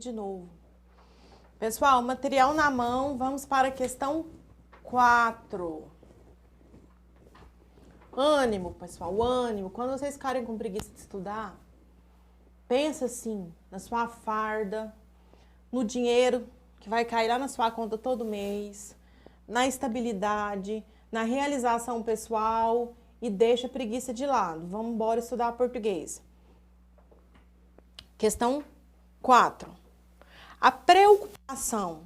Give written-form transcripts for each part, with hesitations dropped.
De novo. Pessoal, material na mão, vamos para a questão 4. Ânimo, pessoal, ânimo. Quando vocês ficarem com preguiça de estudar, pensa assim, na sua farda, no dinheiro que vai cair lá na sua conta todo mês, na estabilidade, na realização pessoal e deixa a preguiça de lado. Vamos embora estudar português. Questão 4. A preocupação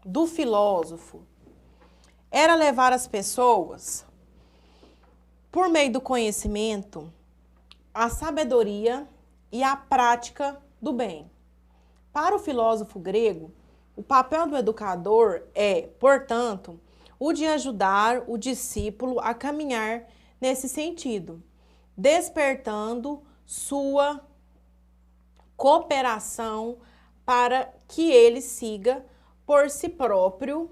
do filósofo era levar as pessoas, por meio do conhecimento, à sabedoria e à prática do bem. Para o filósofo grego, o papel do educador é, portanto, o de ajudar o discípulo a caminhar nesse sentido, despertando sua cooperação para que ele siga por si próprio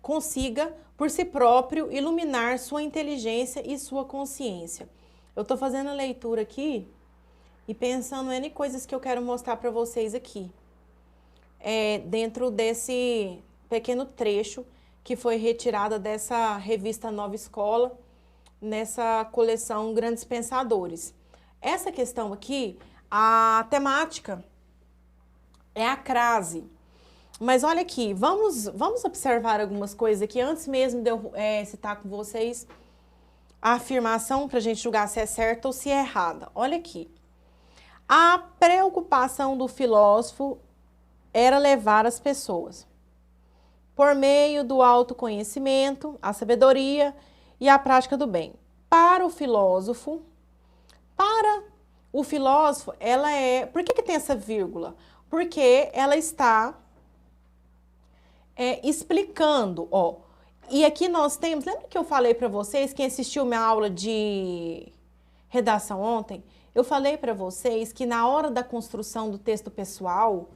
consiga por si próprio iluminar sua inteligência e sua consciência. Eu estou fazendo a leitura aqui e pensando em coisas que eu quero mostrar para vocês aqui, dentro desse pequeno trecho que foi retirada dessa revista Nova Escola, nessa coleção Grandes Pensadores. Essa questão aqui, a temática é a crase. Mas olha aqui, vamos observar algumas coisas aqui, antes mesmo de eu citar com vocês a afirmação para a gente julgar se é certa ou se é errada. Olha aqui. A preocupação do filósofo era levar as pessoas, por meio do autoconhecimento, a sabedoria e a prática do bem. Para o filósofo, ela é... Por que tem essa vírgula? Porque ela está explicando, ó. E aqui nós temos... Lembra que eu falei para vocês, quem assistiu minha aula de redação ontem? Eu falei para vocês que na hora da construção do texto pessoal,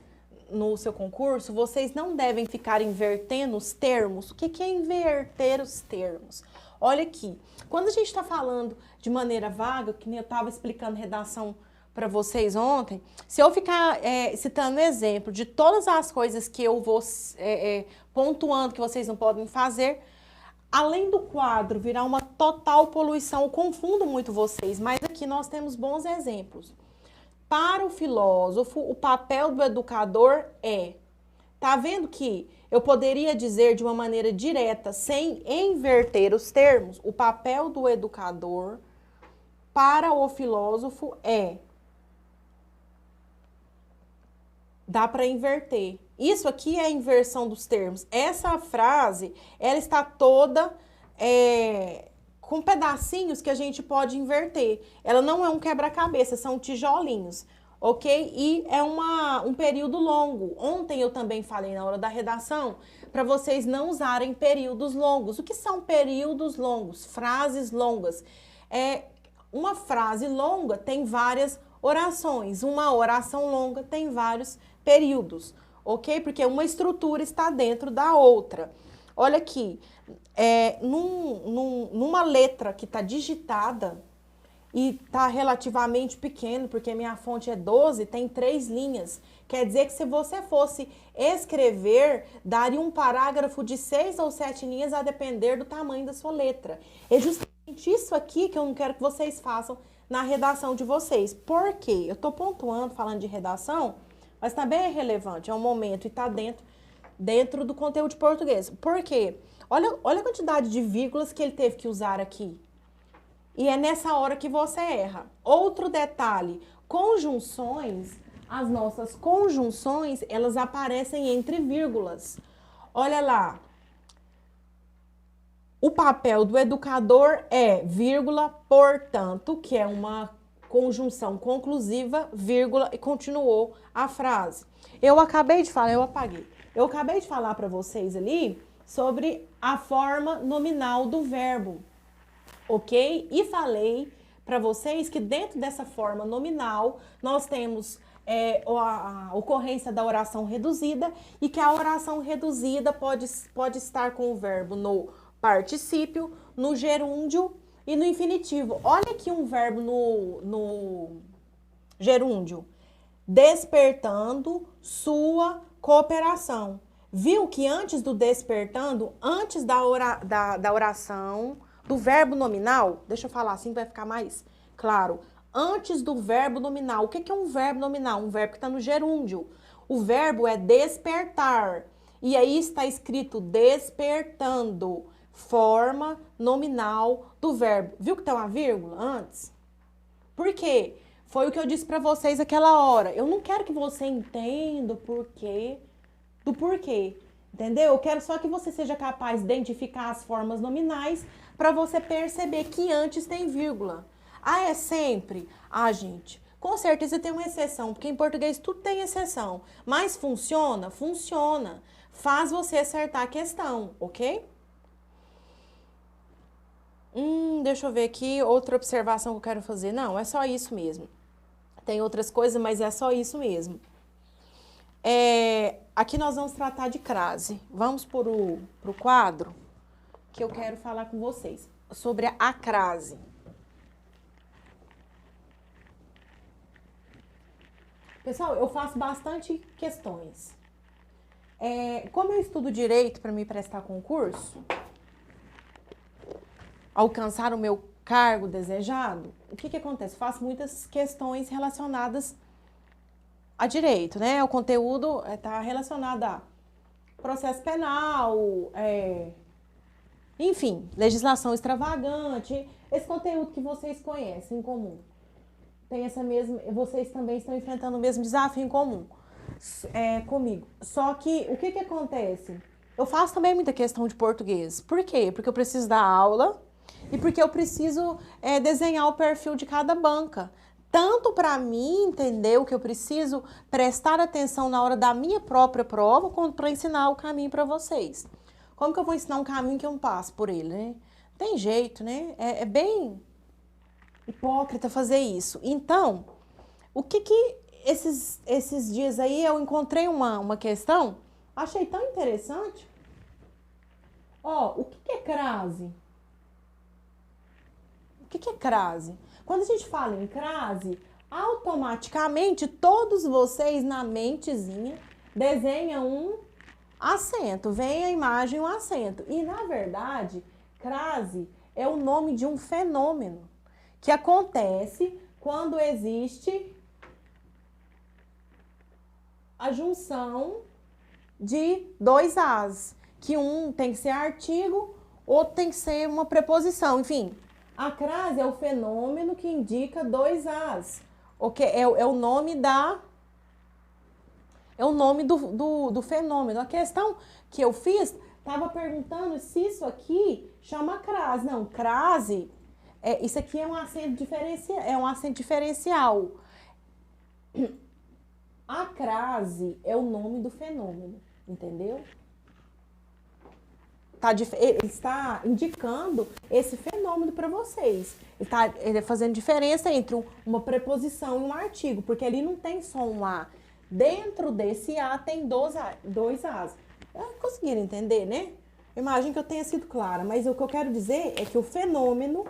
no seu concurso, vocês não devem ficar invertendo os termos. O que é inverter os termos? Olha aqui, quando a gente está falando de maneira vaga, que nem eu estava explicando redação para vocês ontem, se eu ficar citando exemplo de todas as coisas que eu vou pontuando que vocês não podem fazer, além do quadro virar uma total poluição, eu confundo muito vocês, mas aqui nós temos bons exemplos. Para o filósofo, o papel do educador é... Tá vendo que eu poderia dizer de uma maneira direta, sem inverter os termos, o papel do educador para o filósofo é... Dá para inverter. Isso aqui é a inversão dos termos. Essa frase, ela está toda com pedacinhos que a gente pode inverter. Ela não é um quebra-cabeça, são tijolinhos, ok? E é um período longo. Ontem eu também falei na hora da redação para vocês não usarem períodos longos. O que são períodos longos? Frases longas. Uma frase longa tem várias orações. Uma oração longa tem vários períodos, ok? Porque uma estrutura está dentro da outra. Olha aqui, numa letra que está digitada e está relativamente pequeno, porque minha fonte é 12, tem 3 linhas. Quer dizer que se você fosse escrever, daria um parágrafo de 6 ou 7 linhas a depender do tamanho da sua letra. É justamente isso aqui que eu não quero que vocês façam na redação de vocês. Por quê? Eu estou pontuando, falando de redação, mas também é relevante, é um momento e está dentro do conteúdo de português. Por quê? Olha a quantidade de vírgulas que ele teve que usar aqui. E é nessa hora que você erra. Outro detalhe, conjunções, as nossas conjunções, elas aparecem entre vírgulas. Olha lá. O papel do educador é, vírgula, portanto, que é uma conjunção conclusiva, vírgula, e continuou a frase. Eu acabei de falar, eu apaguei. Eu acabei de falar para vocês ali sobre a forma nominal do verbo, ok? E falei para vocês que dentro dessa forma nominal nós temos a ocorrência da oração reduzida e que a oração reduzida pode estar com o verbo no particípio, no gerúndio e no infinitivo. Olha aqui um verbo no gerúndio. despertando sua cooperação. Viu que antes do despertando, antes da oração, do verbo nominal, deixa eu falar assim que vai ficar mais claro. Antes do verbo nominal. O que é um verbo nominal? Um verbo que está no gerúndio. O verbo é despertar. E aí está escrito despertando. Forma nominal do verbo. Viu que tem uma vírgula antes? Por quê? Foi o que eu disse para vocês aquela hora. Eu não quero que você entenda o porquê do porquê. Entendeu? Eu quero só que você seja capaz de identificar as formas nominais para você perceber que antes tem vírgula. Ah, é sempre? Ah, gente, com certeza tem uma exceção, porque em português tudo tem exceção. Mas funciona? Funciona. Faz você acertar a questão, ok? Deixa eu ver aqui, outra observação que eu quero fazer. Não, é só isso mesmo. Tem outras coisas, mas é só isso mesmo. Aqui nós vamos tratar de crase. Vamos para o quadro que eu quero falar com vocês sobre a crase. Pessoal, eu faço bastante questões. Como eu estudo direito para me prestar concurso, alcançar o meu cargo desejado, o que acontece? Eu faço muitas questões relacionadas a direito, né? O conteúdo está relacionado a processo penal, enfim, legislação extravagante, esse conteúdo que vocês conhecem em comum. Tem essa mesma, vocês também estão enfrentando o mesmo desafio em comum comigo. Só que o que acontece? Eu faço também muita questão de português. Por quê? Porque eu preciso dar aula e porque eu preciso desenhar o perfil de cada banca. Tanto para mim entender o que eu preciso prestar atenção na hora da minha própria prova, quanto para ensinar o caminho para vocês. Como que eu vou ensinar um caminho que eu não passo por ele, né? Tem jeito, né? É bem hipócrita fazer isso. Então, o que esses dias aí eu encontrei uma questão, achei tão interessante. Ó, o que é crase? O que é crase? Quando a gente fala em crase, automaticamente todos vocês na mentezinha desenham um acento, vem a imagem, um acento. E na verdade, crase é o nome de um fenômeno que acontece quando existe a junção de dois as, que um tem que ser artigo, outro tem que ser uma preposição, enfim. A crase é o fenômeno que indica dois as, okay? É o nome do fenômeno. A questão que eu fiz, estava perguntando se isso aqui chama crase. Não, crase, isso aqui é um acento diferencial. A crase é o nome do fenômeno, entendeu? Ele está indicando esse fenômeno para vocês. Ele está fazendo diferença entre uma preposição e um artigo, porque ali não tem só um A. Dentro desse A tem dois As. Conseguiram entender, né? Imagino que eu tenha sido clara, mas o que eu quero dizer é que o fenômeno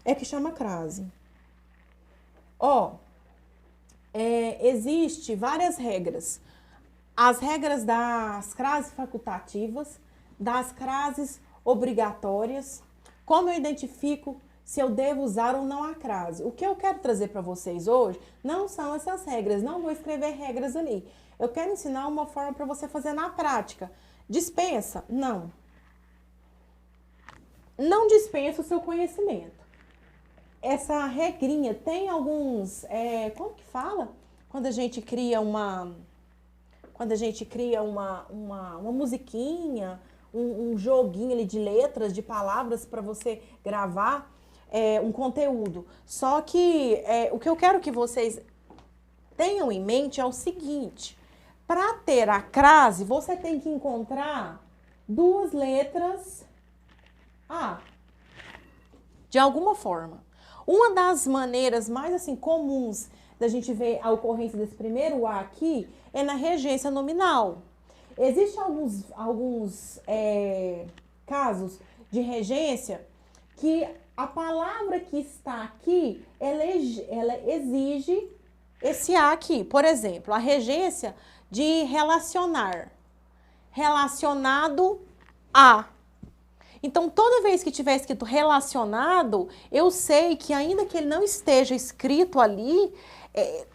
é que chama crase. Existe várias regras. As regras das crases facultativas, das crases obrigatórias, como eu identifico se eu devo usar ou não a crase. O que eu quero trazer para vocês hoje não são essas regras, não vou escrever regras ali. Eu quero ensinar uma forma para você fazer na prática. Dispensa? Não. Não dispensa o seu conhecimento. Essa regrinha tem alguns... como que fala? Quando a gente cria uma musiquinha, um joguinho ali de letras, de palavras para você gravar um conteúdo. Só que o que eu quero que vocês tenham em mente é o seguinte: para ter a crase, você tem que encontrar duas letras A, de alguma forma. Uma das maneiras mais assim comuns da gente ver a ocorrência desse primeiro A aqui é na regência nominal. Existem alguns casos de regência que a palavra que está aqui, ela exige esse A aqui, por exemplo, a regência de relacionar. Relacionado a. Então, toda vez que tiver escrito relacionado, eu sei que ainda que ele não esteja escrito ali,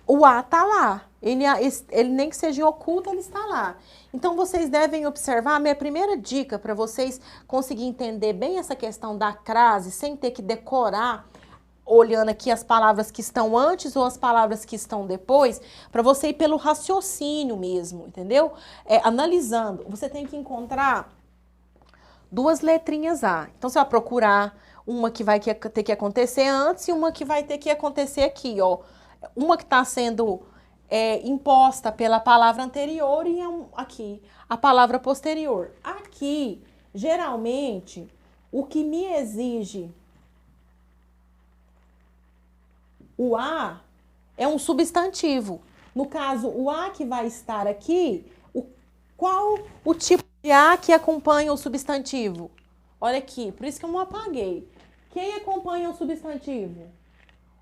o A está lá. Ele nem que seja oculto, ele está lá. Então, vocês devem observar, a minha primeira dica para vocês conseguirem entender bem essa questão da crase, sem ter que decorar, olhando aqui as palavras que estão antes ou as palavras que estão depois, para você ir pelo raciocínio mesmo, entendeu? Analisando, você tem que encontrar duas letrinhas A. Então, você vai procurar uma que vai ter que acontecer antes e uma que vai ter que acontecer aqui, ó. Uma que está sendo imposta pela palavra anterior e aqui a palavra posterior. Aqui, geralmente, o que me exige o A é um substantivo. No caso, o A que vai estar aqui, qual o tipo de A que acompanha o substantivo? Olha aqui, por isso que eu não apaguei. Quem acompanha o substantivo?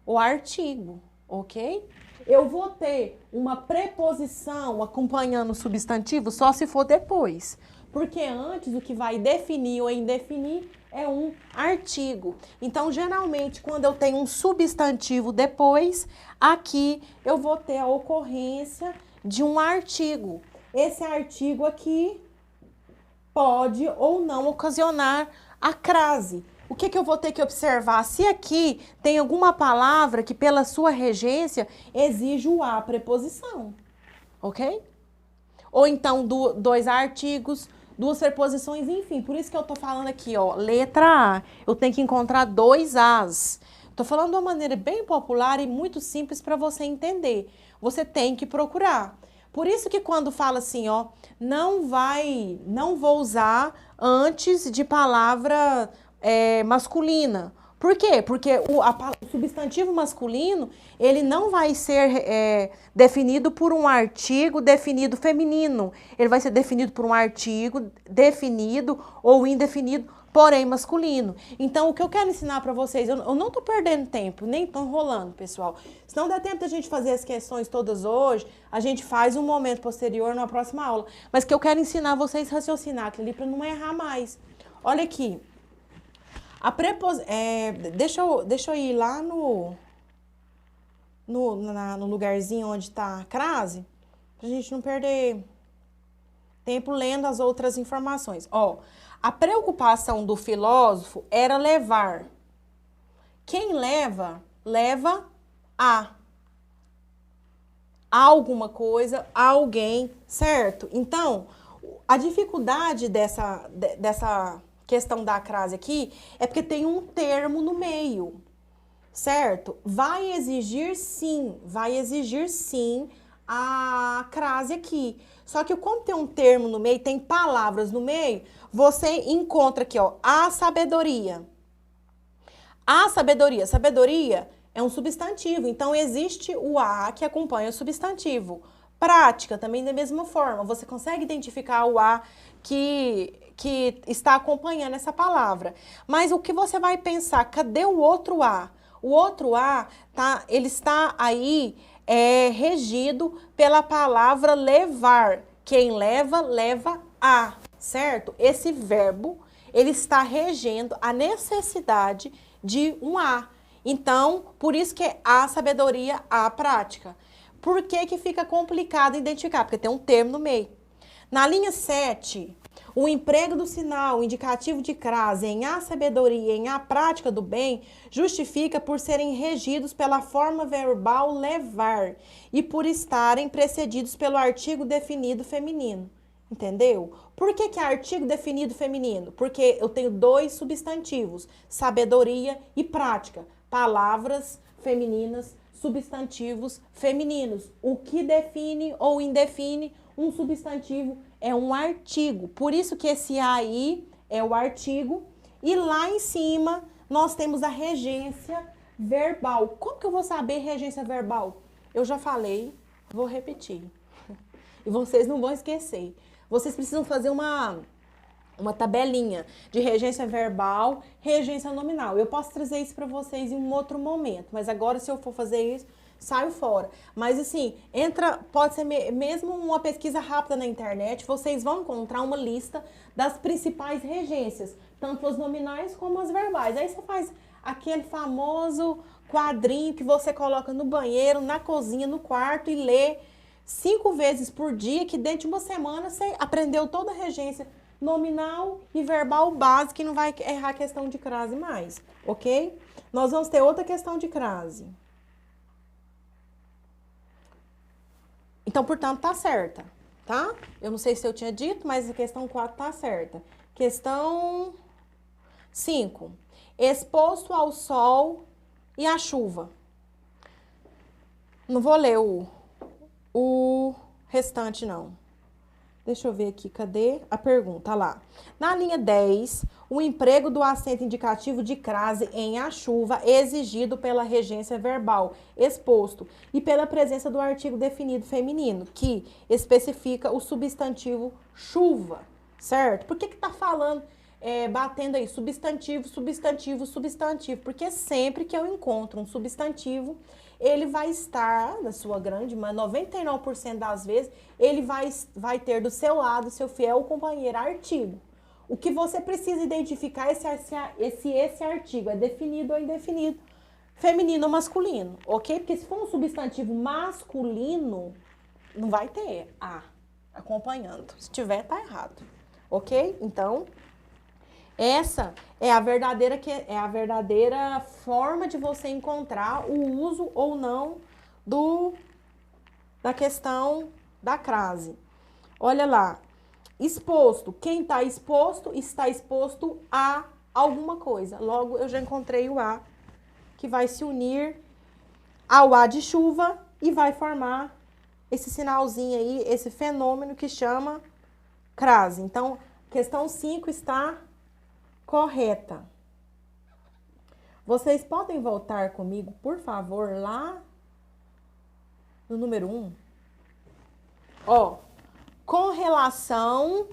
O artigo, ok? Eu vou ter uma preposição acompanhando o substantivo só se for depois. Porque antes o que vai definir ou indefinir é um artigo. Então, geralmente, quando eu tenho um substantivo depois, aqui eu vou ter a ocorrência de um artigo. Esse artigo aqui pode ou não ocasionar a crase. O que eu vou ter que observar? Se aqui tem alguma palavra que pela sua regência exige o A, preposição, ok? Ou então dois artigos, duas preposições, enfim. Por isso que eu tô falando aqui, ó, letra A. Eu tenho que encontrar dois As. Tô falando de uma maneira bem popular e muito simples para você entender. Você tem que procurar. Por isso que quando fala assim, ó, não vou usar antes de palavra masculina. Por quê? Porque o substantivo masculino, ele não vai ser definido por um artigo definido feminino. Ele vai ser definido por um artigo definido ou indefinido, porém masculino. Então, o que eu quero ensinar para vocês, eu não tô perdendo tempo, nem tô enrolando, pessoal. Se não der tempo da gente fazer as questões todas hoje, a gente faz um momento posterior na próxima aula. Mas que eu quero ensinar vocês a raciocinar aquilo ali para não errar mais. Olha aqui. Deixa eu ir lá no lugarzinho onde está a crase, pra gente não perder tempo lendo as outras informações. Ó, a preocupação do filósofo era levar. Quem leva, leva a alguma coisa, a alguém, certo? Então, a dificuldade dessa questão da crase aqui é porque tem um termo no meio, certo? Vai exigir sim a crase aqui. Só que quando tem um termo no meio, tem palavras no meio, você encontra aqui, ó, a sabedoria. A sabedoria. Sabedoria é um substantivo, então existe o a que acompanha o substantivo. Prática também da mesma forma, você consegue identificar o a que está acompanhando essa palavra. Mas o que você vai pensar? Cadê o outro A? O outro A, ele está aí regido pela palavra levar. Quem leva, leva a, certo? Esse verbo, ele está regendo a necessidade de um A. Então, por isso que é a sabedoria, a prática. Por que fica complicado identificar? Porque tem um termo no meio. Na linha 7, o emprego do sinal indicativo de crase em a sabedoria e em a prática do bem justifica por serem regidos pela forma verbal levar e por estarem precedidos pelo artigo definido feminino. Entendeu? Por que é artigo definido feminino? Porque eu tenho dois substantivos, sabedoria e prática, palavras femininas, substantivos femininos. O que define ou indefine um substantivo é um artigo. Por isso que esse aí é o artigo. E lá em cima nós temos a regência verbal. Como que eu vou saber regência verbal? Eu já falei, vou repetir. E vocês não vão esquecer. Vocês precisam fazer uma tabelinha de regência verbal, regência nominal. Eu posso trazer isso para vocês em um outro momento, mas agora se eu for fazer isso, saio fora. Mas assim, pode ser mesmo uma pesquisa rápida na internet, vocês vão encontrar uma lista das principais regências, tanto as nominais como as verbais. Aí você faz aquele famoso quadrinho que você coloca no banheiro, na cozinha, no quarto e lê 5 vezes por dia, que dentro de uma semana você aprendeu toda a regência nominal e verbal básica e não vai errar a questão de crase mais, ok? Nós vamos ter outra questão de crase. Então, portanto, tá certa, tá? Eu não sei se eu tinha dito, mas a questão 4 tá certa. Questão 5. Exposto ao sol e à chuva. Não vou ler o restante, não. Deixa eu ver aqui, cadê a pergunta? Lá. Na linha 10, o emprego do acento indicativo de crase em a chuva exigido pela regência verbal exposto e pela presença do artigo definido feminino, que especifica o substantivo chuva, certo? Por que tá falando, batendo aí, substantivo, substantivo, substantivo? Porque sempre que eu encontro um substantivo, ele vai estar, na sua grande, mas 99% das vezes, ele vai ter do seu lado, seu fiel companheiro, artigo. O que você precisa identificar é se esse artigo é definido ou indefinido, feminino ou masculino, ok? Porque se for um substantivo masculino, não vai ter a acompanhando. Se tiver, tá errado, ok? Então, essa é a verdadeira forma de você encontrar o uso ou não da questão da crase. Olha lá, exposto. Quem está exposto a alguma coisa. Logo, eu já encontrei o a, que vai se unir ao a de chuva e vai formar esse sinalzinho aí, esse fenômeno que chama crase. Então, questão 5 está correta. Vocês podem voltar comigo, por favor, lá no número 1? Ó, com relação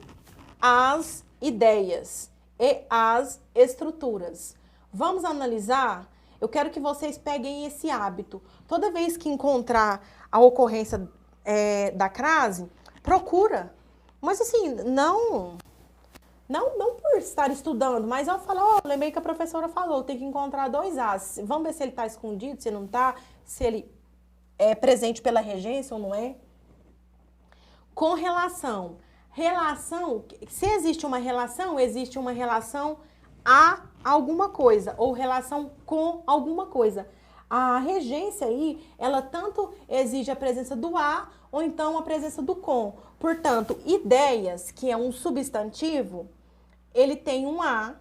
às ideias e às estruturas. Vamos analisar? Eu quero que vocês peguem esse hábito. Toda vez que encontrar a ocorrência da crase, procura. Mas assim, não por estar estudando, mas eu falo, lembrei que a professora falou, tem que encontrar 2 As. Vamos ver se ele está escondido, se não está, se ele é presente pela regência ou não é. Com relação. Se existe uma relação a alguma coisa, ou relação com alguma coisa. A regência aí, ela tanto exige a presença do a, ou então a presença do com. Portanto, ideias, que é um substantivo, ele tem um a,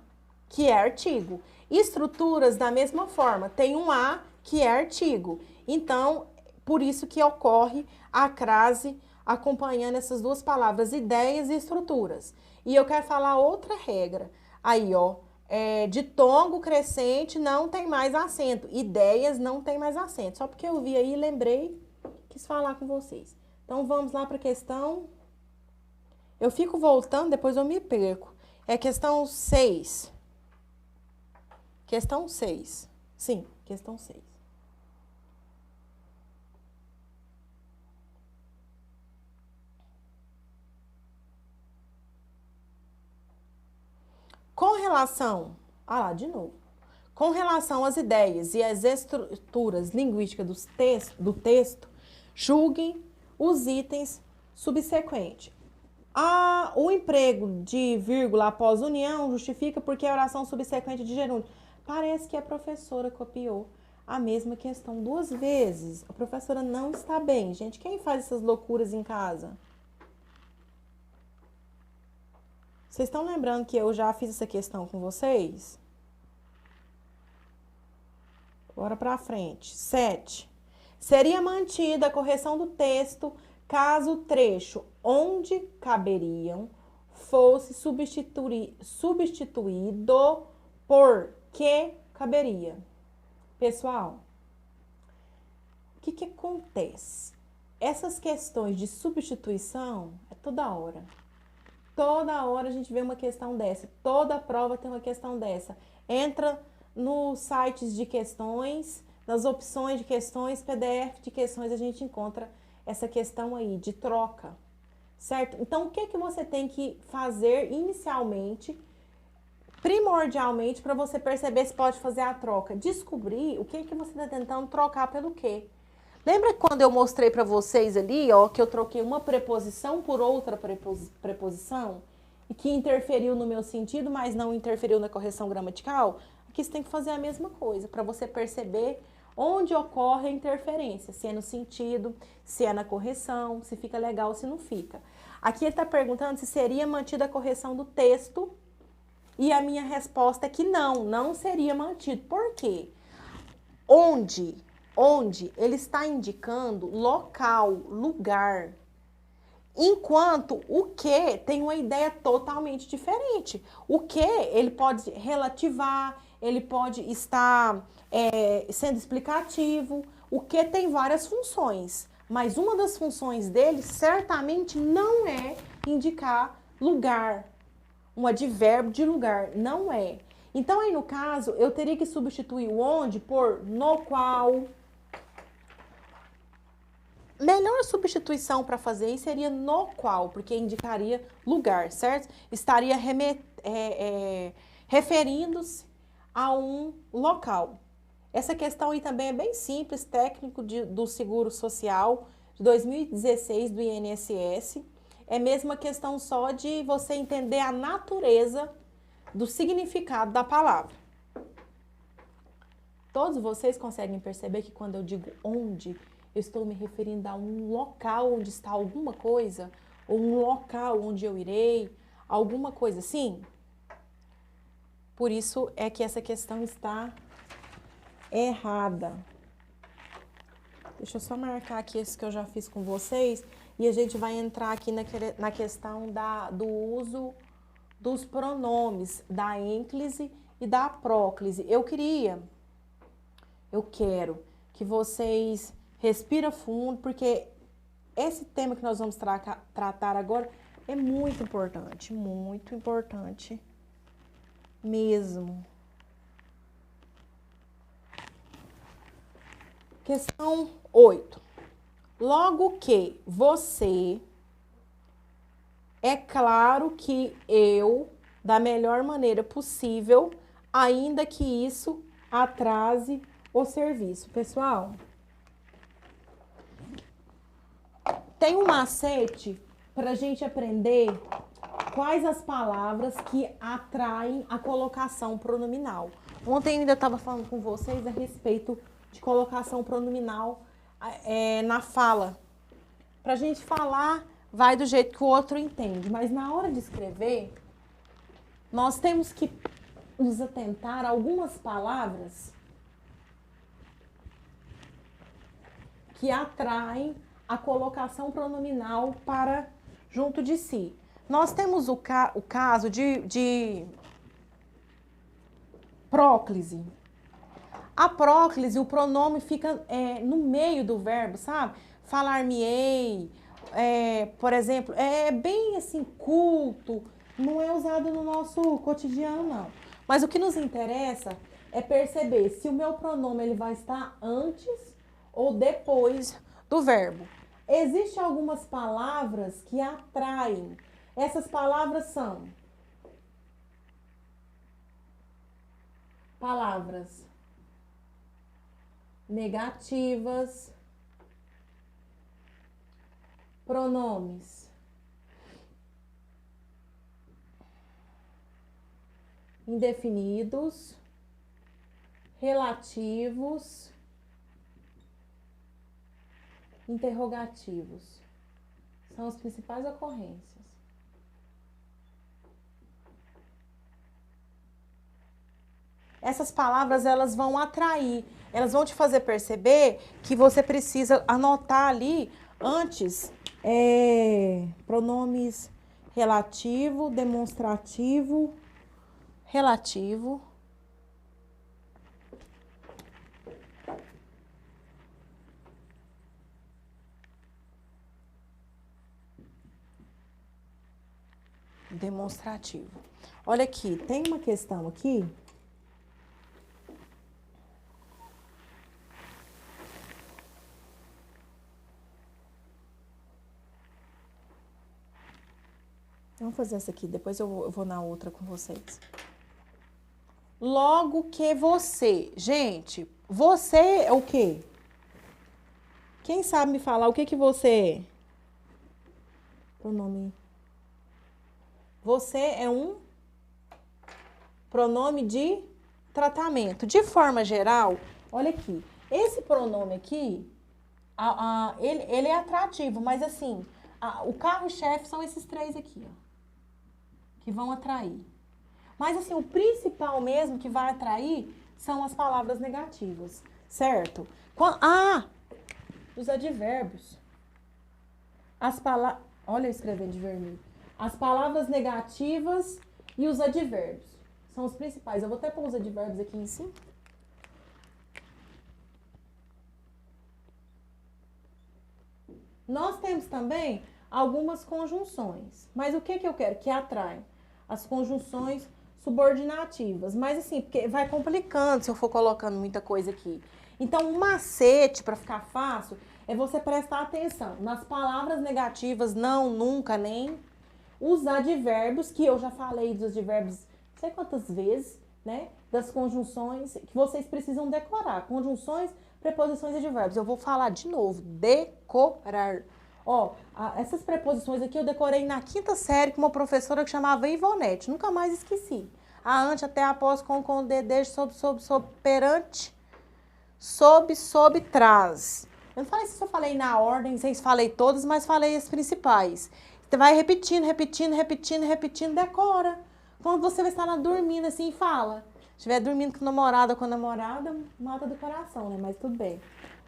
que é artigo. Estruturas, da mesma forma, tem um a, que é artigo. Então, por isso que ocorre a crase acompanhando essas duas palavras, ideias e estruturas. E eu quero falar outra regra. Aí, ó, ditongo crescente não tem mais acento. Ideias não tem mais acento. Só porque eu vi aí, lembrei, quis falar com vocês. Então, vamos lá para a questão. Eu fico voltando, depois eu me perco. É questão 6. Questão 6. Sim, questão 6. Com relação, de novo. Com relação às ideias e às estruturas linguísticas do texto, julguem os itens subsequentes. O emprego de vírgula após união justifica porque a oração subsequente de gerúndio. Parece que a professora copiou a mesma questão 2 vezes. A professora não está bem. Gente, quem faz essas loucuras em casa? Vocês estão lembrando que eu já fiz essa questão com vocês? Bora para frente. 7. Seria mantida a correção do texto caso o trecho onde caberiam fosse substituído por que caberia. Pessoal, o que acontece? Essas questões de substituição é toda hora. Toda hora a gente vê uma questão dessa. Toda prova tem uma questão dessa. Entra nos sites de questões, nas opções de questões, PDF de questões, a gente encontra essa questão aí de troca, certo? Então, o que que você tem que fazer inicialmente, primordialmente, para você perceber se pode fazer a troca? Descobrir o que que você está tentando trocar pelo quê. Lembra quando eu mostrei para vocês ali, ó, que eu troquei uma preposição por outra preposição? E que interferiu no meu sentido, mas não interferiu na correção gramatical? Aqui você tem que fazer a mesma coisa, para você perceber onde ocorre a interferência, se é no sentido, se é na correção, se fica legal, se não fica. Aqui ele está perguntando se seria mantida a correção do texto, e a minha resposta é que não, não seria mantido. Por quê? Onde ele está indicando local, lugar. Enquanto o que tem uma ideia totalmente diferente. O que ele pode relativar, ele pode estar sendo explicativo. O que tem várias funções, mas uma das funções dele certamente não é indicar lugar, um advérbio de lugar, não é. Então aí no caso eu teria que substituir o onde por no qual. Melhor substituição para fazer isso seria no qual, porque indicaria lugar, certo? Estaria referindo-se a um local. Essa questão aí também é bem simples, técnico do Seguro Social de 2016 do INSS. É mesmo uma questão só de você entender a natureza do significado da palavra. Todos vocês conseguem perceber que quando eu digo onde, eu estou me referindo a um local onde está alguma coisa, ou um local onde eu irei, alguma coisa assim? Por isso é que essa questão está errada. Deixa eu só marcar aqui esse que eu já fiz com vocês e a gente vai entrar aqui na questão do uso dos pronomes, da ênclise e da próclise. Eu quero que vocês respiram fundo, porque esse tema que nós vamos tratar agora é muito importante mesmo. Questão 8. Logo que você, é claro que eu, da melhor maneira possível, ainda que isso atrase o serviço. Pessoal, tem um macete para a gente aprender quais as palavras que atraem a colocação pronominal. Ontem eu ainda estava falando com vocês a respeito de colocação pronominal na fala. Para a gente falar, vai do jeito que o outro entende, mas na hora de escrever, nós temos que nos atentar a algumas palavras que atraem a colocação pronominal para junto de si. Nós temos o caso de próclise. A próclise, o pronome fica no meio do verbo, sabe? Falar-me-ei, por exemplo, é bem assim, culto, não é usado no nosso cotidiano, não. Mas o que nos interessa é perceber se o meu pronome ele vai estar antes ou depois do verbo. Existem algumas palavras que atraem. Essas palavras são palavras negativas, pronomes indefinidos, relativos, interrogativos. São as principais ocorrências. Essas palavras, elas vão atrair, elas vão te fazer perceber que você precisa anotar ali antes pronomes relativo, demonstrativo, relativo, demonstrativo. Olha aqui, tem uma questão aqui Vamos fazer essa aqui, depois eu vou na outra com vocês. Logo que você. Gente, você é o quê? Quem sabe me falar o que que você é? Pronome. Você é um pronome de tratamento. De forma geral, olha aqui. Esse pronome aqui, ele é atrativo, mas assim, o carro-chefe são esses três aqui, ó, que vão atrair. Mas assim, o principal mesmo que vai atrair são as palavras negativas, certo? Os advérbios. Olha eu escrevendo de vermelho. As palavras negativas e os advérbios são os principais. Eu vou até pôr os advérbios aqui em cima. Nós temos também algumas conjunções. Mas o que eu quero? Que atraem as conjunções subordinativas. Mas assim, porque vai complicando se eu for colocando muita coisa aqui. Então, um macete para ficar fácil é você prestar atenção nas palavras negativas, não, nunca, nem. Os advérbios, que eu já falei dos advérbios não sei quantas vezes, né? Das conjunções que vocês precisam decorar. Conjunções, preposições e advérbios. Eu vou falar de novo. Decorar. Ó, essas preposições aqui eu decorei na 5ª série com uma professora que chamava Ivonete. Nunca mais esqueci. A ante, até, após, com, de, desde, sob, perante, sob, traz. Eu não falei se eu falei na ordem, vocês falei todas, mas falei as principais. Você vai repetindo, decora. Quando você vai estar lá dormindo assim, fala. Se estiver dormindo com namorada ou com namorada, mata do coração, né? Mas tudo bem.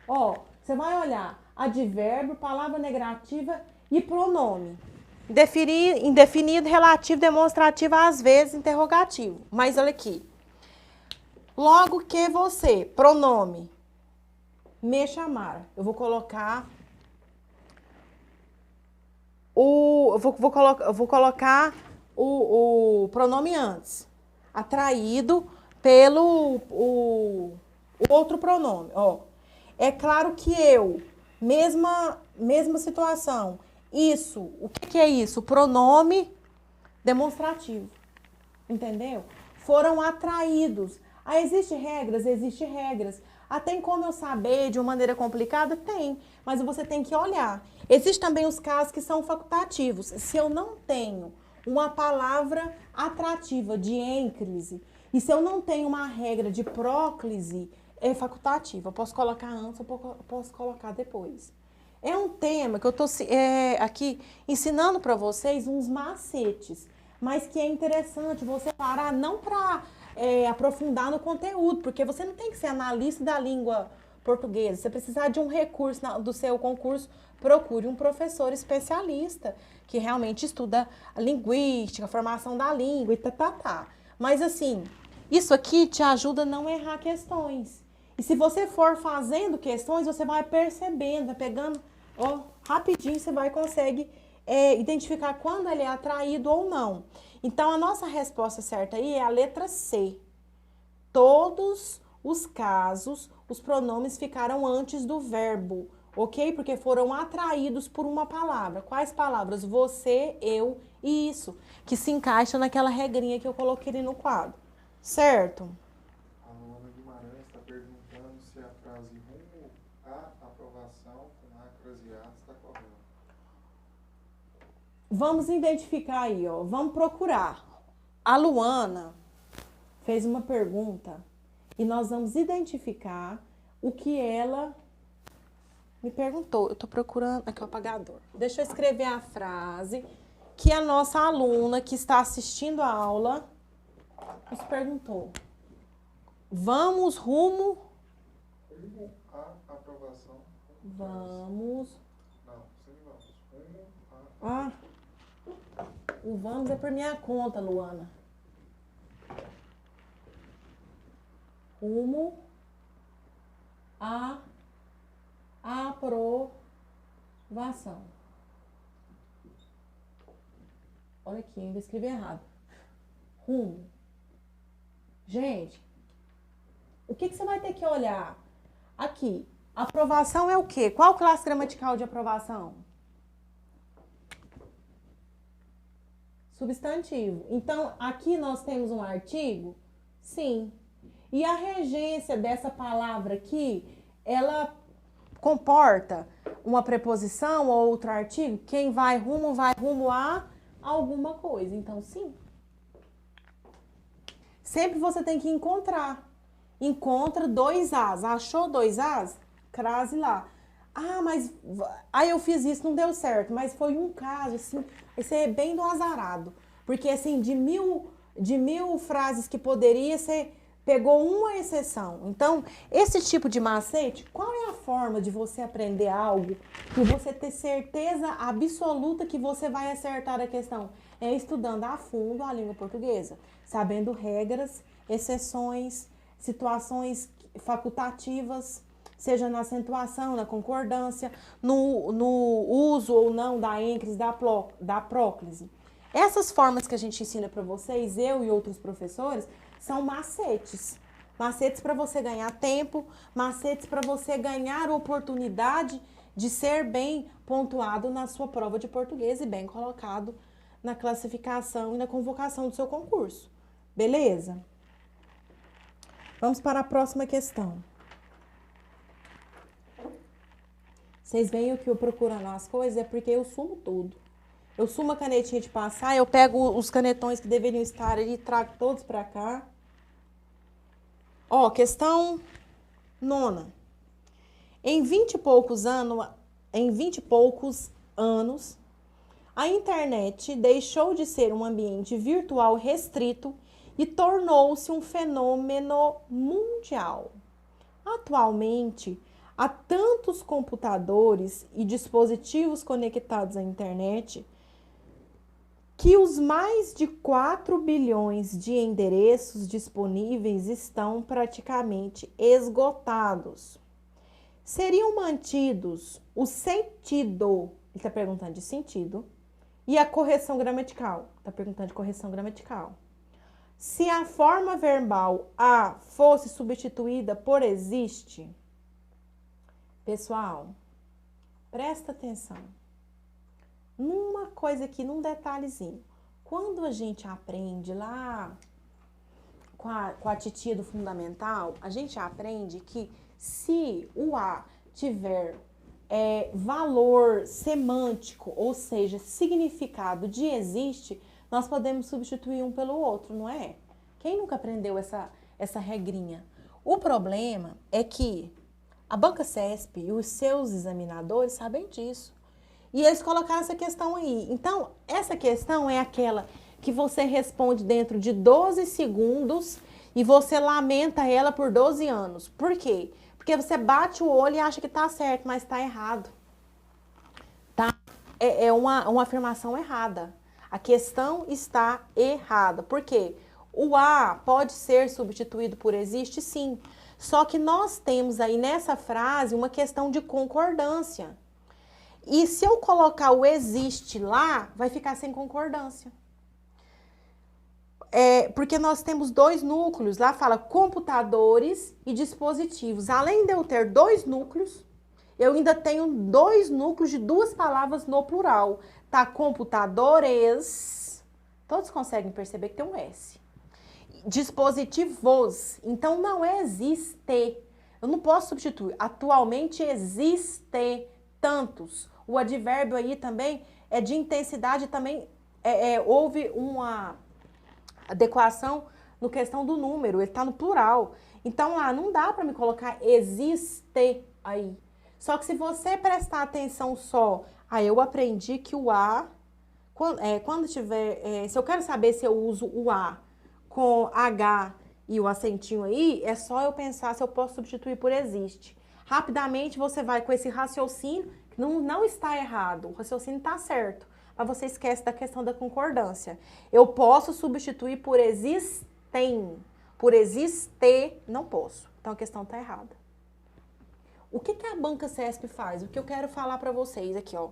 Ó, você vai olhar advérbio, palavra negativa e pronome. Indefinido, relativo, demonstrativo, às vezes interrogativo. Mas olha aqui. Logo que você, pronome, me chamar, eu vou colocar vou colocar o pronome antes, atraído pelo o outro pronome. Ó, é claro que eu, mesma situação, isso, o que é isso? Pronome demonstrativo, entendeu? Foram atraídos. Existem regras? Existem regras. Tem como eu saber de uma maneira complicada? Tem, mas você tem que olhar. Existem também os casos que são facultativos. Se eu não tenho uma palavra atrativa de ênclise, e se eu não tenho uma regra de próclise, é facultativa. Eu posso colocar antes, eu posso colocar depois. É um tema que eu estou aqui ensinando para vocês uns macetes, mas que é interessante você parar, não para aprofundar no conteúdo, porque você não tem que ser analista da língua portuguesa. Se você precisar de um recurso do seu concurso, procure um professor especialista que realmente estuda a linguística, a formação da língua e tá. Mas assim, isso aqui te ajuda a não errar questões. E se você for fazendo questões, você vai percebendo, vai pegando, ó, rapidinho você vai conseguir identificar quando ele é atraído ou não. Então, a nossa resposta certa aí é a letra C. Todos os casos, os pronomes ficaram antes do verbo, ok? Porque foram atraídos por uma palavra. Quais palavras? Você, eu e isso, que se encaixa naquela regrinha que eu coloquei ali no quadro, certo? A Luana Guimarães está perguntando se a frase rumo à aprovação com a crasiada está correta. Vamos identificar aí, ó. Vamos procurar. A Luana fez uma pergunta e nós vamos identificar o que ela me perguntou. Eu tô procurando aqui o apagador. Deixa eu escrever a frase que a nossa aluna que está assistindo a aula nos perguntou. Vamos rumo à aprovação. Vamos. Não, sem vamos. Rumo a. O vamos é por minha conta, Luana. Rumo à aprovação. Olha aqui, ainda escrevi errado. Rumo. Gente, o que você vai ter que olhar? Aqui, aprovação é o quê? Qual classe gramatical de aprovação? Substantivo. Então, aqui nós temos um artigo? Sim. E a regência dessa palavra aqui, ela comporta uma preposição ou outro artigo? Quem vai rumo a alguma coisa. Então, sim. Sempre você tem que encontrar. Encontra 2 As. Achou 2 As? Crase lá. Ah, mas aí eu fiz isso, não deu certo. Mas foi um caso, assim, esse é bem do azarado. Porque, assim, de mil frases que poderia, você pegou uma exceção. Então, esse tipo de macete, qual é a forma de você aprender algo e você ter certeza absoluta que você vai acertar a questão? É estudando a fundo a língua portuguesa, sabendo regras, exceções, situações facultativas, seja na acentuação, na concordância, no uso ou não da ênclise, da próclise. Essas formas que a gente ensina para vocês, eu e outros professores, são macetes. Macetes para você ganhar tempo, macetes para você ganhar oportunidade de ser bem pontuado na sua prova de português e bem colocado na classificação e na convocação do seu concurso. Beleza? Vamos para a próxima questão. Vocês veem o que eu procurando as coisas? É porque eu sumo tudo. Eu sumo a canetinha de passar, eu pego os canetões que deveriam estar ali e trago todos para cá. Ó, questão 9. Em 20 e poucos anos, a internet deixou de ser um ambiente virtual restrito e tornou-se um fenômeno mundial. Atualmente, há tantos computadores e dispositivos conectados à internet que os mais de 4 bilhões de endereços disponíveis estão praticamente esgotados. Seriam mantidos o sentido, ele está perguntando de sentido, e a correção gramatical, está perguntando de correção gramatical. Se a forma verbal a fosse substituída por existe, pessoal, presta atenção. Numa coisa aqui, num detalhezinho. Quando a gente aprende lá com a titia do fundamental, a gente aprende que se o A tiver valor semântico, ou seja, significado de existe, nós podemos substituir um pelo outro, não é? Quem nunca aprendeu essa regrinha? O problema é que a Banca CESP e os seus examinadores sabem disso. E eles colocaram essa questão aí. Então, essa questão é aquela que você responde dentro de 12 segundos e você lamenta ela por 12 anos. Por quê? Porque você bate o olho e acha que tá certo, mas tá errado. Tá? É uma afirmação errada. A questão está errada. Por quê? O A pode ser substituído por existe, sim. Só que nós temos aí nessa frase uma questão de concordância. E se eu colocar o existe lá, vai ficar sem concordância. Porque nós temos 2 núcleos, lá fala computadores e dispositivos. Além de eu ter 2 núcleos, eu ainda tenho 2 núcleos de 2 palavras no plural. Tá? Computadores. Todos conseguem perceber que tem um S. Dispositivos. Então, não existe. Eu não posso substituir. Atualmente existe tantos. O advérbio aí também é de intensidade, também houve uma adequação no questão do número, ele está no plural. Então, lá não dá para me colocar existe aí. Só que se você prestar atenção só, aí eu aprendi que o A, quando tiver, se eu quero saber se eu uso o A com H e o acentinho aí, é só eu pensar se eu posso substituir por existe. Rapidamente você vai com esse raciocínio, que não está errado, o raciocínio está certo, mas você esquece da questão da concordância. Eu posso substituir por existem, por existe, não posso. Então a questão está errada. O que a Banca CESP faz? O que eu quero falar para vocês aqui, ó.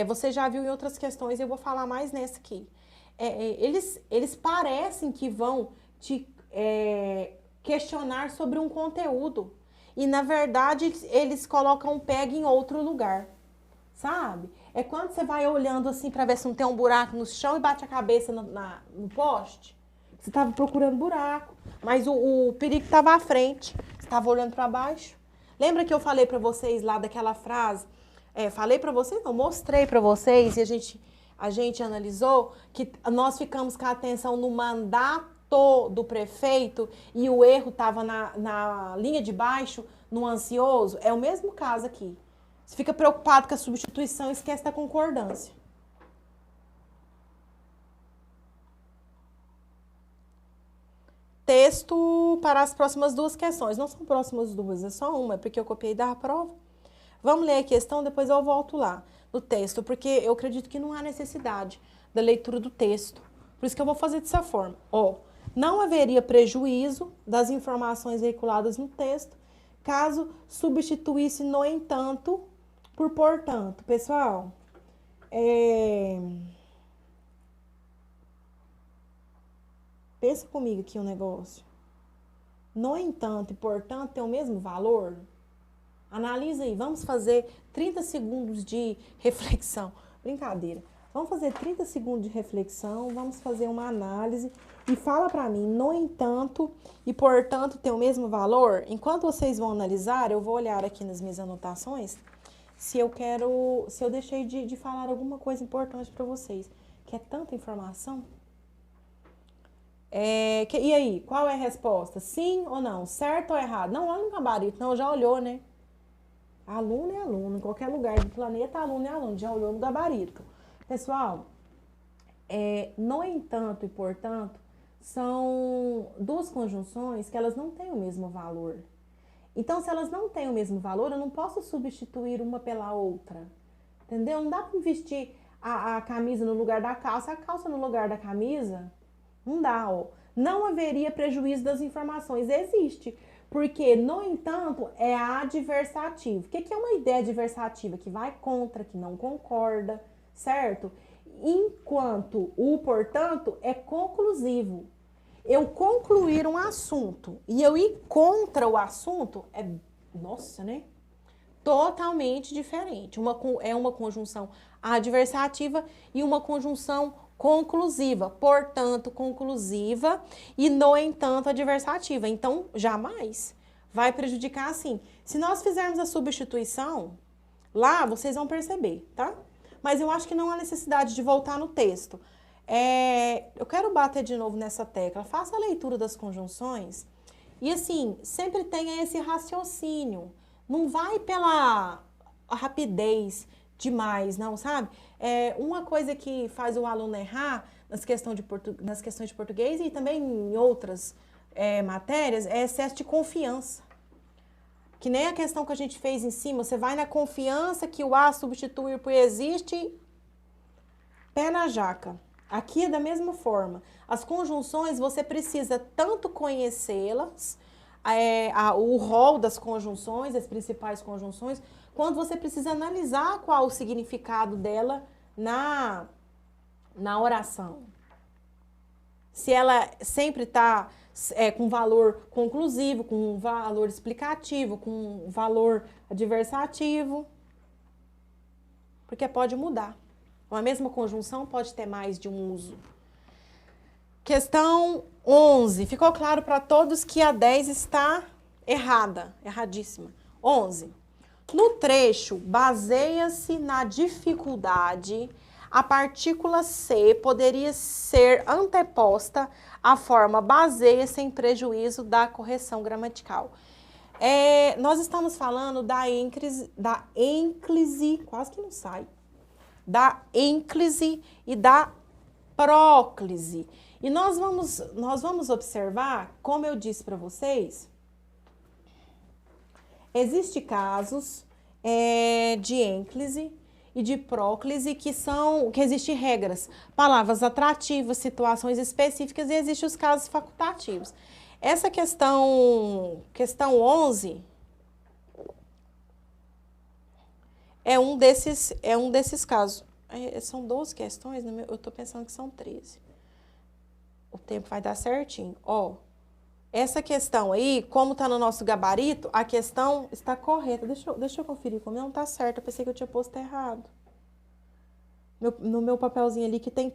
Você já viu em outras questões, eu vou falar mais nessa aqui. Eles parecem que vão te questionar sobre um conteúdo. E, na verdade, eles colocam o PEG em outro lugar. sabe? É quando você vai olhando assim para ver se não tem um buraco no chão e bate a cabeça no poste. Você estava procurando buraco, mas o perigo estava à frente. Você estava olhando para baixo. Lembra que eu falei para vocês lá daquela frase? Falei para vocês, não, mostrei para vocês e a gente analisou que nós ficamos com a atenção no mandato do prefeito e o erro estava na linha de baixo, no ansioso. É o mesmo caso aqui. Você fica preocupado com a substituição e esquece da concordância. Texto para as próximas duas questões. Não são próximas duas, é só uma, é porque eu copiei da prova. Vamos ler a questão, depois eu volto lá no texto, porque eu acredito que não há necessidade da leitura do texto. Por isso que eu vou fazer dessa forma. Não haveria prejuízo das informações veiculadas no texto, caso substituísse, no entanto, por portanto. Pessoal, pensa comigo aqui um negócio. No entanto e portanto tem o mesmo valor? Analisa aí, vamos fazer 30 segundos de reflexão. Brincadeira. Vamos fazer 30 segundos de reflexão, vamos fazer uma análise e fala pra mim, no entanto e portanto tem o mesmo valor? Enquanto vocês vão analisar, eu vou olhar aqui nas minhas anotações se eu deixei de falar alguma coisa importante para vocês, que é tanta informação. E aí, qual é a resposta? Sim ou não? Certo ou errado? Não olha no gabarito, não, já olhou, né? Aluno é aluno, em qualquer lugar do planeta, aluno é aluno, já olhou no gabarito. Pessoal, no entanto e portanto, são duas conjunções que elas não têm o mesmo valor. Então, se elas não têm o mesmo valor, eu não posso substituir uma pela outra, entendeu? Não dá para vestir a camisa no lugar da calça, a calça no lugar da camisa, não dá, Não haveria prejuízo das informações, existe. Porque, no entanto, é adversativo. O que é uma ideia adversativa? Que vai contra, que não concorda, certo? Enquanto o portanto é conclusivo. Eu concluir um assunto e eu ir contra o assunto nossa, né? Totalmente diferente. É uma conjunção adversativa e uma conjunção conclusiva, portanto, conclusiva e, no entanto, adversativa. Então, jamais vai prejudicar assim. Se nós fizermos a substituição, lá vocês vão perceber, tá? Mas eu acho que não há necessidade de voltar no texto. Eu quero bater de novo nessa tecla. Faça a leitura das conjunções e, assim, sempre tenha esse raciocínio. Não vai pela rapidez demais, não, sabe? Uma coisa que faz o aluno errar nas questões de português e também em outras matérias é excesso de confiança. Que nem a questão que a gente fez em cima, você vai na confiança que o A substitui por existe, pé na jaca. Aqui é da mesma forma. As conjunções, você precisa tanto conhecê-las, o rol das conjunções, as principais conjunções, quando você precisa analisar qual o significado dela na oração. Se ela sempre está com valor conclusivo, com valor explicativo, com valor adversativo, porque pode mudar. Uma mesma conjunção pode ter mais de um uso. Questão 11. Ficou claro para todos que a 10 está errada, erradíssima. 11. No trecho, baseia-se na dificuldade, a partícula C poderia ser anteposta à forma baseia-se em prejuízo da correção gramatical. Nós estamos falando da ênclise, quase que não sai, da ênclise e da próclise. E nós vamos observar, como eu disse para vocês, existem casos de ênclise e de próclise que existem regras, palavras atrativas, situações específicas e existem os casos facultativos. Essa questão 11 é um desses casos. São 12 questões, eu estou pensando que são 13. O tempo vai dar certinho. Essa questão aí, como está no nosso gabarito, a questão está correta. Deixa eu conferir como não está certo. Eu pensei que eu tinha posto errado. No meu papelzinho ali que tem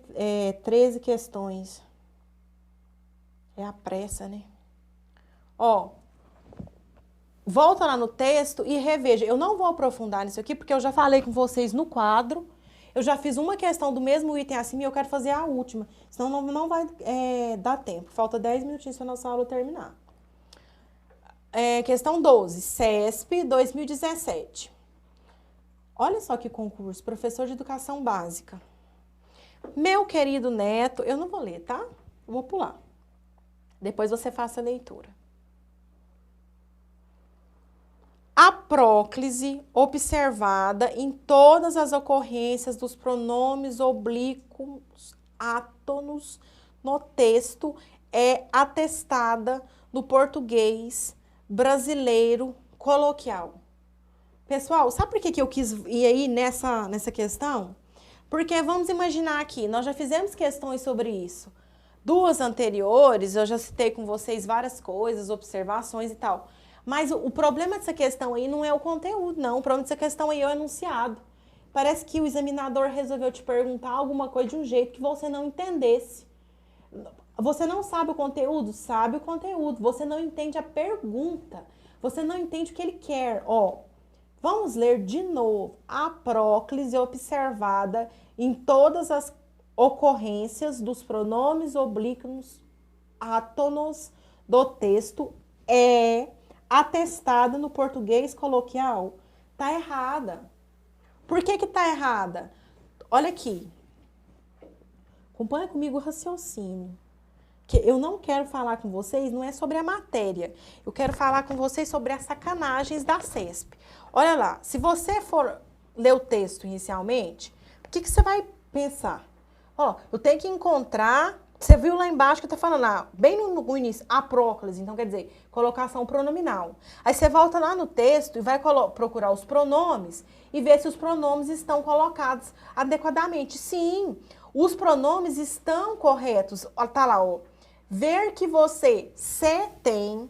13 questões. É a pressa, né? Ó, volta lá no texto e reveja. Eu não vou aprofundar nisso aqui, porque eu já falei com vocês no quadro. Eu já fiz uma questão do mesmo item acima e eu quero fazer a última. Senão não vai dar tempo. Falta 10 minutinhos para a nossa aula terminar. Questão 12, CESP 2017. Olha só que concurso, professor de educação básica. Meu querido neto, eu não vou ler, tá? Eu vou pular. Depois você faça a leitura. A próclise observada em todas as ocorrências dos pronomes oblíquos átonos no texto é atestada no português brasileiro coloquial. Pessoal, sabe por que eu quis ir aí nessa questão? Porque vamos imaginar aqui, nós já fizemos questões sobre isso. Duas anteriores, eu já citei com vocês várias coisas, observações e tal. Mas o problema dessa questão aí não é o conteúdo, não. O problema dessa questão aí é o enunciado. Parece que o examinador resolveu te perguntar alguma coisa de um jeito que você não entendesse. Você não sabe o conteúdo? Sabe o conteúdo. Você não entende a pergunta. Você não entende o que ele quer. Ó, vamos ler de novo. A próclise observada em todas as ocorrências dos pronomes oblíquos átonos do texto é atestada no português coloquial. Tá errada. Por que que tá errada? Olha aqui. Acompanha comigo o raciocínio. Que eu não quero falar com vocês, não é sobre a matéria. Eu quero falar com vocês sobre as sacanagens da CESP. Olha lá, se você for ler o texto inicialmente, o que você vai pensar? Ó, eu tenho que encontrar... Você viu lá embaixo que tá falando, bem no início, a próclise, então quer dizer, colocação pronominal. Aí você volta lá no texto e vai procurar os pronomes e ver se os pronomes estão colocados adequadamente. Sim, os pronomes estão corretos. Ó, tá lá, ó. Ver que você se tem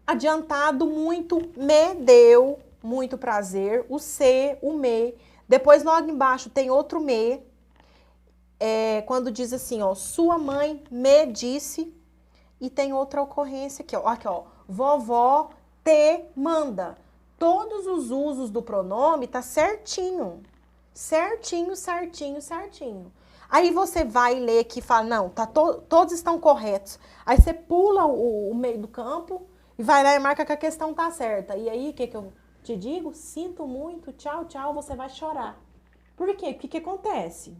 adiantado muito, me deu muito prazer, o se, o me. Depois logo embaixo tem outro me. Quando diz assim, ó, sua mãe me disse, e tem outra ocorrência aqui, ó, vovó te manda. Todos os usos do pronome tá certinho, certinho, certinho, certinho. Aí você vai ler aqui e fala, não, todos estão corretos. Aí você pula o meio do campo e vai lá e marca que a questão tá certa. E aí, o que eu te digo? Sinto muito, tchau, tchau, você vai chorar. Por quê? O que acontece?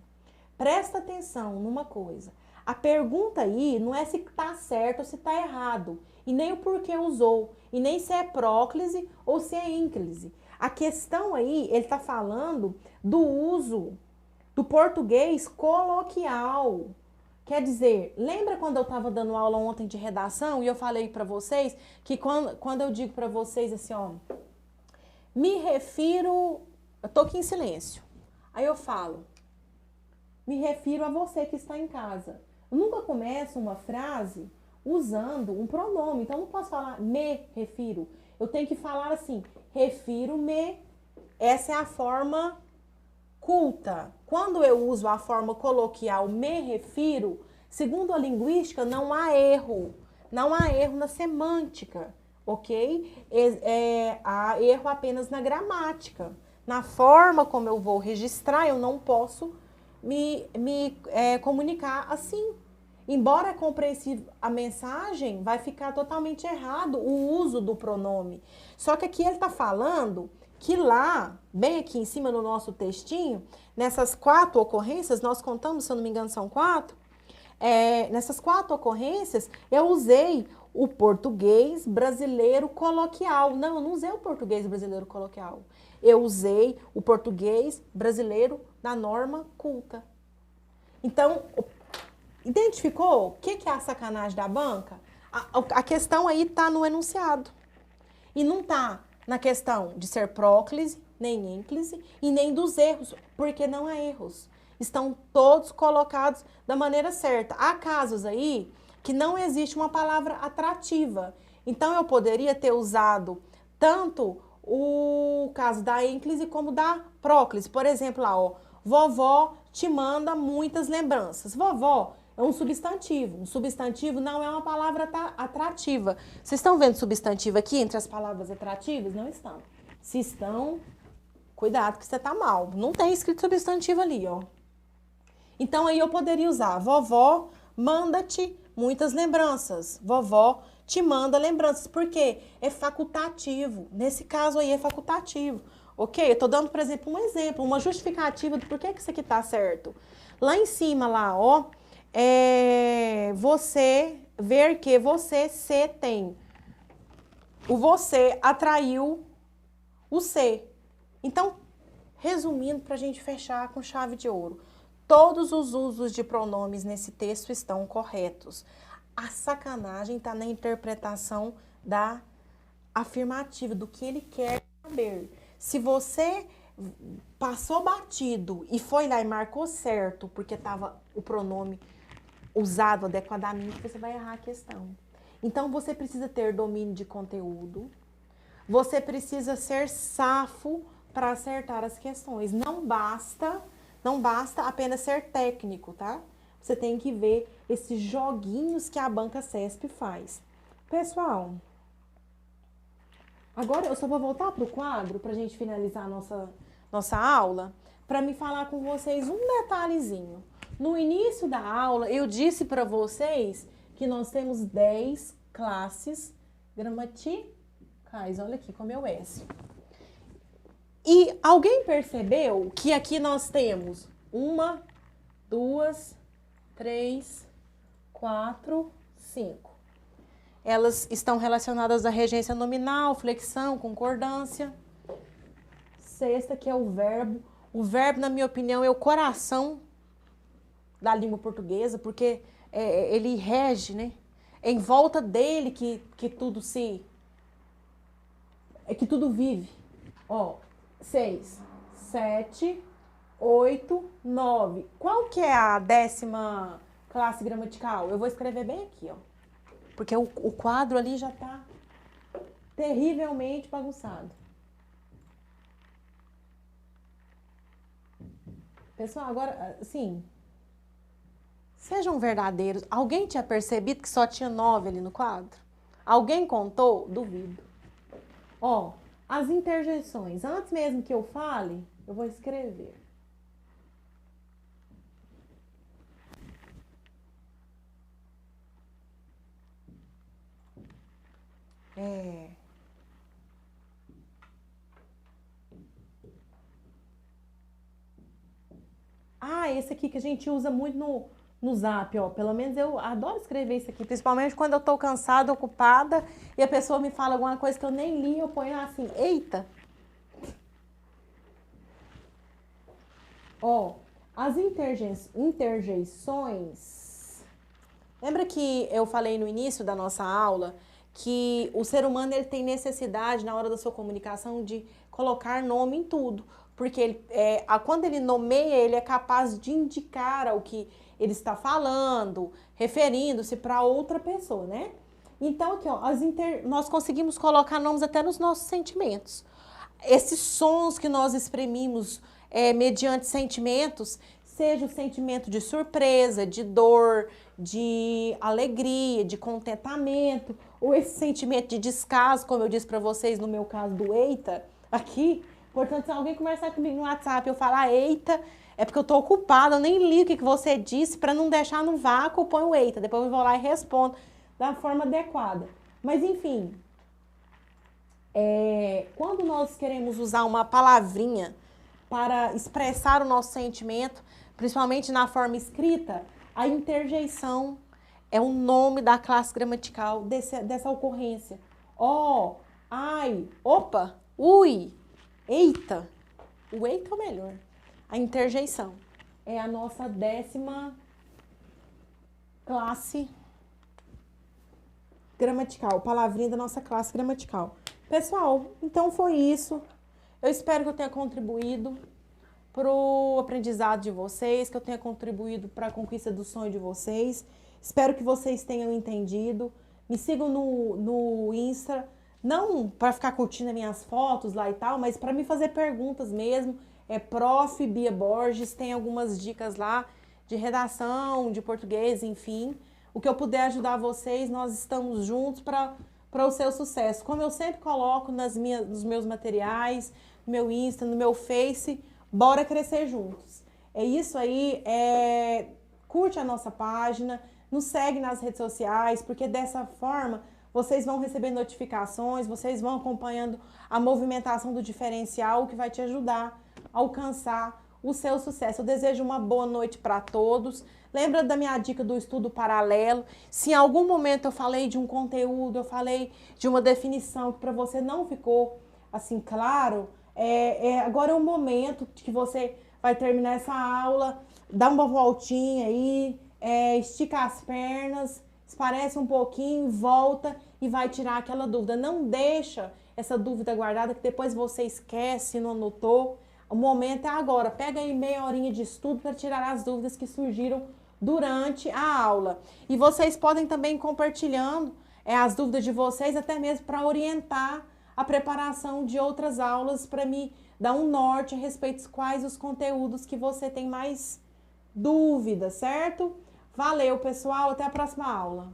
Presta atenção numa coisa. A pergunta aí não é se está certo ou se está errado. E nem o porquê usou. E nem se é próclise ou se é ínclise. A questão aí, ele está falando do uso do português coloquial. Quer dizer, lembra quando eu estava dando aula ontem de redação e eu falei para vocês que quando eu digo para vocês assim, ó, me refiro... Eu tô aqui em silêncio. Aí eu falo... Me refiro a você que está em casa. Eu nunca começo uma frase usando um pronome. Então, eu não posso falar me refiro. Eu tenho que falar assim, refiro-me. Essa é a forma culta. Quando eu uso a forma coloquial me refiro, segundo a linguística, não há erro. Não há erro na semântica, ok? Há erro apenas na gramática. Na forma como eu vou registrar, eu não posso... me comunicar assim. Embora compreensível a mensagem, vai ficar totalmente errado o uso do pronome. Só que aqui ele está falando que lá, bem aqui em cima no nosso textinho, nessas 4 ocorrências, nós contamos, se eu não me engano, são 4. Nessas 4 ocorrências, eu usei o português brasileiro coloquial. Não, eu não usei o português brasileiro coloquial. Eu usei o português brasileiro na norma culta. Então, identificou o que é a sacanagem da banca? A questão aí está no enunciado. E não está na questão de ser próclise, nem ínclise, e nem dos erros, porque não há erros. Estão todos colocados da maneira certa. Há casos aí que não existe uma palavra atrativa. Então, eu poderia ter usado tanto o caso da ênclise como da próclise. Por exemplo, lá, ó, vovó te manda muitas lembranças. Vovó é um substantivo. Um substantivo não é uma palavra atrativa. Vocês estão vendo substantivo aqui entre as palavras atrativas? Não estão. Se estão, cuidado que você tá mal. Não tem escrito substantivo ali, ó. Então, aí eu poderia usar vovó manda-te muitas lembranças. Vovó te manda lembranças, porque é facultativo. Nesse caso aí é facultativo. Ok? Eu tô dando, por exemplo, um exemplo, uma justificativa do porquê que isso aqui tá certo. Lá em cima, lá, ó, você ver que você se tem. O você atraiu o ser. Então, resumindo, para a gente fechar com chave de ouro, todos os usos de pronomes nesse texto estão corretos. A sacanagem está na interpretação da afirmativa, do que ele quer saber. Se você passou batido e foi lá e marcou certo, porque estava o pronome usado adequadamente, você vai errar a questão. Então, você precisa ter domínio de conteúdo, você precisa ser safo para acertar as questões. Não basta apenas ser técnico, tá? Você tem que ver esses joguinhos que a banca CESP faz. Pessoal, agora eu só vou voltar para o quadro para a gente finalizar a nossa aula, para me falar com vocês um detalhezinho. No início da aula, eu disse para vocês que nós temos 10 classes gramaticais. Olha aqui como é o S. E alguém percebeu que aqui nós temos 1, 2, 3, 4, 5. Elas estão relacionadas à regência nominal, flexão, concordância. Sexta, que é o verbo. O verbo, na minha opinião, é o coração da língua portuguesa, porque ele rege, né? É em volta dele que tudo que tudo vive. Ó, 6, 7, 8, 9. Qual que é a 10ª classe gramatical? Eu vou escrever bem aqui, ó. Porque o quadro ali já tá terrivelmente bagunçado. Pessoal, agora, assim, sejam verdadeiros. Alguém tinha percebido que só tinha 9 ali no quadro? Alguém contou? Duvido. Ó, as interjeições. Antes mesmo que eu fale, eu vou escrever. Esse aqui que a gente usa muito no Zap, ó. Pelo menos eu adoro escrever isso aqui, principalmente quando eu tô cansada, ocupada, e a pessoa me fala alguma coisa que eu nem li, eu ponho assim, eita! Ó, as interjeições. Lembra que eu falei no início da nossa aula que o ser humano ele tem necessidade, na hora da sua comunicação, de colocar nome em tudo. Porque ele, quando ele nomeia, ele é capaz de indicar o que ele está falando, referindo-se para outra pessoa, né? Então, aqui, ó, nós conseguimos colocar nomes até nos nossos sentimentos. Esses sons que nós exprimimos mediante sentimentos, seja o sentimento de surpresa, de dor, de alegria, de contentamento, ou esse sentimento de descaso, como eu disse para vocês no meu caso do eita, aqui. Portanto, se alguém conversar comigo no WhatsApp e eu falar eita, é porque eu estou ocupada, eu nem li o que você disse, para não deixar no vácuo, eu ponho eita. Depois eu vou lá e respondo da forma adequada. Mas, enfim, quando nós queremos usar uma palavrinha para expressar o nosso sentimento, principalmente na forma escrita, a interjeição é o nome da classe gramatical dessa ocorrência. Ó, ai, opa, ui, eita. O eita é o melhor. A interjeição é a nossa 10ª classe gramatical, palavrinha da nossa classe gramatical. Pessoal, então foi isso. Eu espero que eu tenha contribuído para o aprendizado de vocês, que eu tenha contribuído para a conquista do sonho de vocês. Espero que vocês tenham entendido. Me sigam no Insta, não para ficar curtindo as minhas fotos lá e tal, mas para me fazer perguntas mesmo. É Prof. Bia Borges, tem algumas dicas lá de redação, de português, enfim. O que eu puder ajudar vocês, nós estamos juntos para o seu sucesso. Como eu sempre coloco nos meus materiais, no meu Insta, no meu Face, bora crescer juntos. É isso aí, curte a nossa página, nos segue nas redes sociais, porque dessa forma vocês vão receber notificações, vocês vão acompanhando a movimentação do diferencial, o que vai te ajudar a alcançar o seu sucesso. Eu desejo uma boa noite para todos. Lembra da minha dica do estudo paralelo? Se em algum momento eu falei de um conteúdo, eu falei de uma definição que para você não ficou assim claro, agora é o momento que você vai terminar essa aula, dá uma voltinha aí, estica as pernas, esparece um pouquinho, volta e vai tirar aquela dúvida. Não deixa essa dúvida guardada que depois você esquece, não anotou. O momento é agora. Pega aí meia horinha de estudo para tirar as dúvidas que surgiram durante a aula. E vocês podem também ir compartilhando as dúvidas de vocês, até mesmo para orientar a preparação de outras aulas, para me dar um norte a respeito de quais os conteúdos que você tem mais dúvidas, certo? Valeu, pessoal. Até a próxima aula.